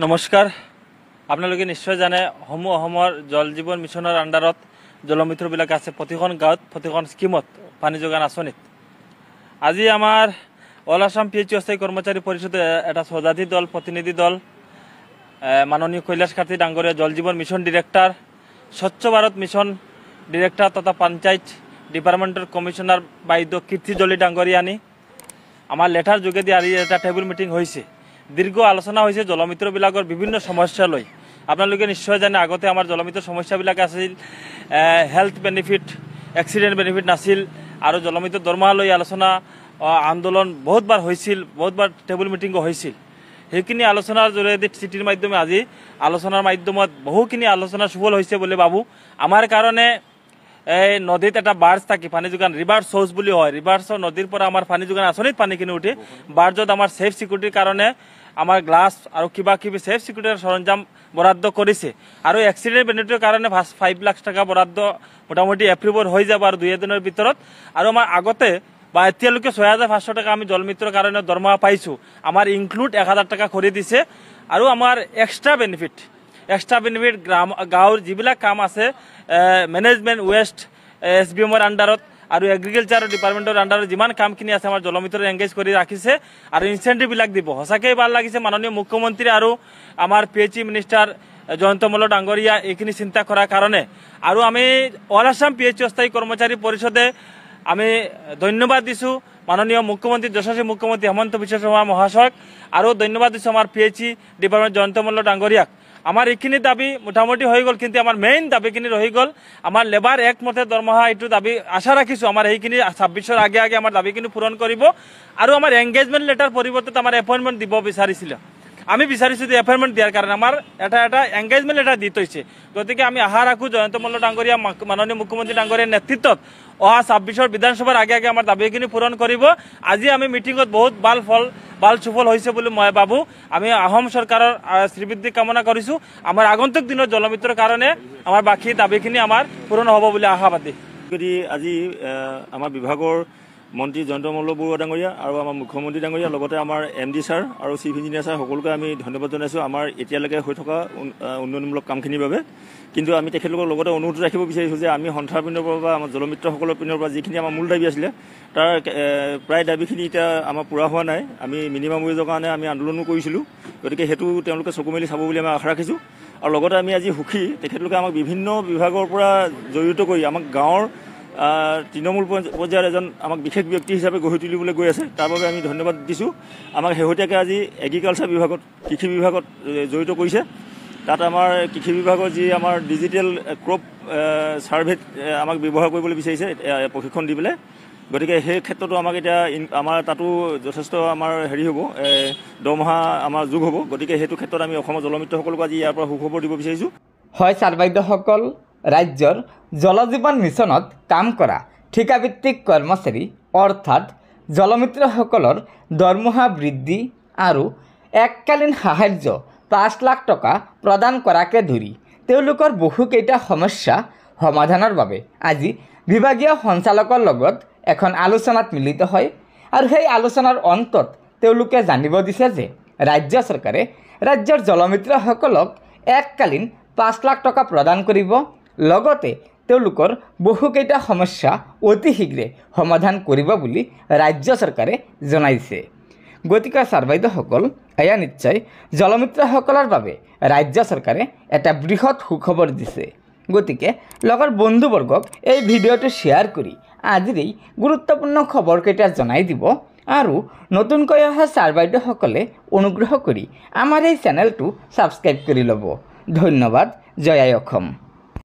নমস্কাৰ আপোনালোকে নিশ্চয় জানে সমূহ অসমৰ জল জীৱন মিছনৰ আণ্ডাৰত জলমিত্ৰবিলাক আছে প্ৰতিখন গাঁৱত প্ৰতিখন স্কিমত পানী যোগান আঁচনিত আজি আমাৰ অল আসাম PHU অস্থায়ী কৰ্মচাৰী পৰিষদে এটা স্বজাতি দল প্ৰতিনিধি দল মাননীয় কৈলাশ কাৰ্তি ডাঙৰীয়া জল জীৱন মিছন ডিৰেক্টৰ স্বচ্ছ ভাৰত মিছন ডিৰেক্টৰ তথা পঞ্চায়ত ডিপাৰ্টমেণ্টৰ কমিশনাৰ বাইদেউ কীৰ্তি জলি ডাঙৰীয়া আনি আমাৰ লেটাৰ যোগেদি আজি এটা টেবুল মিটিং হৈছে দীৰ্ঘ আলোচনা হয়েছে জলমিত্ৰবিলাকৰ বিভিন্ন সমস্যা লৈ আপোনালোকে নিশ্চয় জানে আগতে আমাৰ জলমিত্ৰৰ সমস্যাবিলাক আছিল হেল্থ বেনিফিট এক্সিডেন্ট বেনিফিট নাছিল আৰু জলমিত্ৰৰ দৰমহা লৈ আলোচনা আন্দোলন বহুতবাৰ হৈছিল বহুতবাৰ টেবুল মিটিং হৈছিল সেইখিনি আলোচনাৰ জৰিয়তে চিঠিৰ মাধ্যমে আজি আলোচনাৰ মাধ্যমত বহুখিনি আলোচনা সফল হৈছে বুলি ভাবো আমাৰ কাৰণে এই নদীত এটা বাৰ্জ থাকি পানী যোগান ৰিভাৰ সোৰ্স বুলি হয় ৰিভাৰ্ছৰ নদীৰ পৰা আমাৰ পানী যোগান আঁচনিত পানীখিনি উঠে বাৰ্জত আমাৰ সেফ সিকিউৰিটিৰ কাৰণে আমাৰ গ্লাছ আৰু কিবা কিবি সেফ সিকিউৰিটিৰ সৰঞ্জাম বৰাদ্দ কৰিছে আৰু এক্সিডেন্ট বেনিফিটৰ কাৰণে 5 লাখ টাকা বৰাদ্দ মোটামুটি এপ্ৰুভৰ হৈ যাব আৰু 2 দিনৰ ভিতৰত আৰু আমাৰ আগতে বা এতিয়ালৈকে 6500 টাকা আমি জলমিত্ৰৰ কাৰণে দৰমহা পাইছো আমাৰ ইনক্লুড 1000 টাকা কৰি দিছে আৰু আমাৰ এক্সট্ৰা বেনিফিট গাঁৱৰ যিবিলাক কাম আছে মেনেজমেন্ট ওয়েস্ট SBMৰ আণ্ডাৰত আৰু এগ্ৰিকালচাৰ ডিপাৰ্টমেণ্টৰ আণ্ডাৰত যিমান কামখিনি আছে আমাৰ জলমিত্ৰৰ এংগেজ কৰি ৰাখিছে আৰু ইনচেন্টিভবিলাক দিব সঁচাকৈ ভাল লাগিছে মাননীয় মুখ্যমন্ত্ৰী আৰু আমাৰ PHU মিনিষ্টাৰ জয়ন্ত মল্ল ডাঙৰীয়া এইখিনি চিন্তা কৰাৰ কাৰণে আৰু আমি অল আসাম PHU অস্থায়ী কৰ্মচাৰী পৰিষদে আমি ধন্যবাদ দিছোঁ মাননীয় মুখ্যমন্ত্ৰী যশস্বী মুখ্যমন্ত্ৰী হেমন্ত বিশ্ব শৰ্মা মহাশয়ক আৰু ধন্যবাদ দিছোঁ আমাৰ PHU ডিপাৰ্টমেণ্ট জয়ন্ত মল্ল ডাঙৰীয়াক আমার এইখিনি দাবি মোটামুটি হয়ে গেল কিন্তু আমার মেইন দাবিখিনি রয়ে গেল আমার লেবার একমতে দরমহা এই দাবি আশা রাখিছো আমার এইখিনি 26-ৰ আগে আগে আমাৰ দাবিখিনি পূৰণ কৰব আৰু আমাৰ এংগেজমেন্ট লেটাৰ পৰিবৰ্তে আমাৰ এপয়েন্টমেন্ট দিব বিচাৰিছিল আমি বিচাৰিছো যে এপয়েন্টমেন্ট দিয়াৰ কাৰণে আমাৰ এটা এংগেজমেন্ট লেটাৰ দি থৈছে গতিকে আমি আশা ৰাখো জয়ন্ত মল্ল ডাঙৰীয়া মাননীয় মুখ্যমন্ত্ৰী ডাঙৰীয়াৰ নেতৃত্বত 26-ৰ বিধানসভাৰ আগে আগে আমাৰ দাবিখিনি পূৰণ কৰিব আজি আমি মিটিঙত বহুত ভাল সুফল হৈছে বুলি মই ভাবো আমি অসম চৰকাৰৰ শ্ৰীবৃদ্ধি কামনা কৰিছো আমাৰ আগন্তুক দিনত জলমিত্ৰৰ কাৰণে আমাৰ বাকি দাবিখিনি আমাৰ পূৰণ হ'ব বুলি আশাবাদী আজি আমাৰ বিভাগৰ মন্ত্ৰী জয়ন্ত মল্ল বৰুৱা ডাঙৰীয়া আৰু আমাৰ মুখ্যমন্ত্ৰী ডাঙৰীয়া লগতে আমাৰ MD ছাৰ আৰু চিফ ইঞ্জিনিয়াৰ ছাৰ সকলোকে আমি ধন্যবাদ জনাইছো আমাৰ এতিয়ালৈকে হৈ থকা উন্নয়নমূলক কামখিনিৰ বাবে কিন্তু আমি তেখেতলোকৰ লগতে অনুৰোধ ৰাখিব বিচাৰিছো যে আমি সন্থাৰ পিনৰ পৰা বা আমাৰ জলমিত্ৰসকলৰ পিনৰ পৰা যিখিনি আমাৰ মূল দাবী আছিলে তাৰ প্ৰায় দাবীখিনি এতিয়া আমাৰ পূৰা হোৱা নাই আমি মিনিমাম ৱেজৰ কাৰণে আমি আন্দোলনো কৰিছিলোঁ গতিকে সেইটো তেওঁলোকে চকু মেলি চাব বুলি আমি আশা ৰাখিছোঁ আৰু লগতে আমি আজি সুখী তেখেতলোকে আমাক বিভিন্ন বিভাগৰ পৰা জড়িত কৰি আমাক গাঁৱৰ তৃণমূল পৰ্যায়ৰ এজন আমাক বিশেষ ব্যক্তি হিচাপে গঢ়ি তুলিবলৈ গৈ আছে তাৰ বাবে আমি ধন্যবাদ দিছোঁ আমাক শেহতীয়াকৈ আজি এগ্ৰিকালচাৰ বিভাগত কৃষি বিভাগত জড়িত কৰিছে তাত আমাৰ কৃষি বিভাগৰ যি আমাৰ ডিজিটেল ক্ৰপ ছাৰ্ভেত আমাক ব্যৱহাৰ কৰিবলৈ বিচাৰিছে প্ৰশিক্ষণ দি পেলাই গতিকে সেই ক্ষেত্ৰতো আমাক এতিয়া আমাৰ তাতো যথেষ্ট আমাৰ হেৰি হ'ব দৰমহা আমাৰ যোগ হ'ব গতিকে সেইটো ক্ষেত্ৰত আমি অসমৰ জলমিত্ৰসকলক আজি ইয়াৰ পৰা সুখবৰ দিব বিচাৰিছোঁ হয় ছাৰ বাইদেউসকল ৰাজ্যৰ জল জীৱন মিছনত কাম কৰা ঠিকাভিত্তিক কৰ্মচাৰী অৰ্থাৎ জলমিত্ৰসকলৰ দৰমহা বৃদ্ধি আৰু এককালীন সাহায্য 5 লাখ টকা প্ৰদান কৰাকে ধৰি তেওঁলোকৰ বহুকেইটা সমস্যা সমাধানৰ বাবে আজি বিভাগীয় সঞ্চালকৰ লগত এখন আলোচনাত মিলিত হয় আৰু সেই আলোচনাৰ অন্তত তেওঁলোকে জানিব দিছে যে ৰাজ্য চৰকাৰে ৰাজ্যৰ জলমিত্ৰসকলক এককালীন 5 লাখ টকা প্ৰদান কৰিব লগতে তেওঁলোকৰ বহুকেইটা সমস্যা অতি শীঘ্ৰে সমাধান কৰিব বুলি ৰাজ্য চৰকাৰে জনাইছে গতিকে ছাৰ বাইদেউসকল এয়া নিশ্চয় জলমিত্ৰসকলৰ বাবে ৰাজ্য চৰকাৰে এটা বৃহৎ সুখবৰ দিছে গতিকে লগৰ বন্ধুবৰ্গক এই ভিডিঅ'টো শ্বেয়াৰ কৰি আজিৰ এই গুৰুত্বপূৰ্ণ খবৰকেইটা জনাই দিব আৰু নতুনকৈ অহা ছাৰ বাইদেউসকলে অনুগ্ৰহ কৰি আমাৰ এই চেনেলটো ছাবস্ক্ৰাইব কৰি ল'ব ধন্যবাদ জয় আই অসম।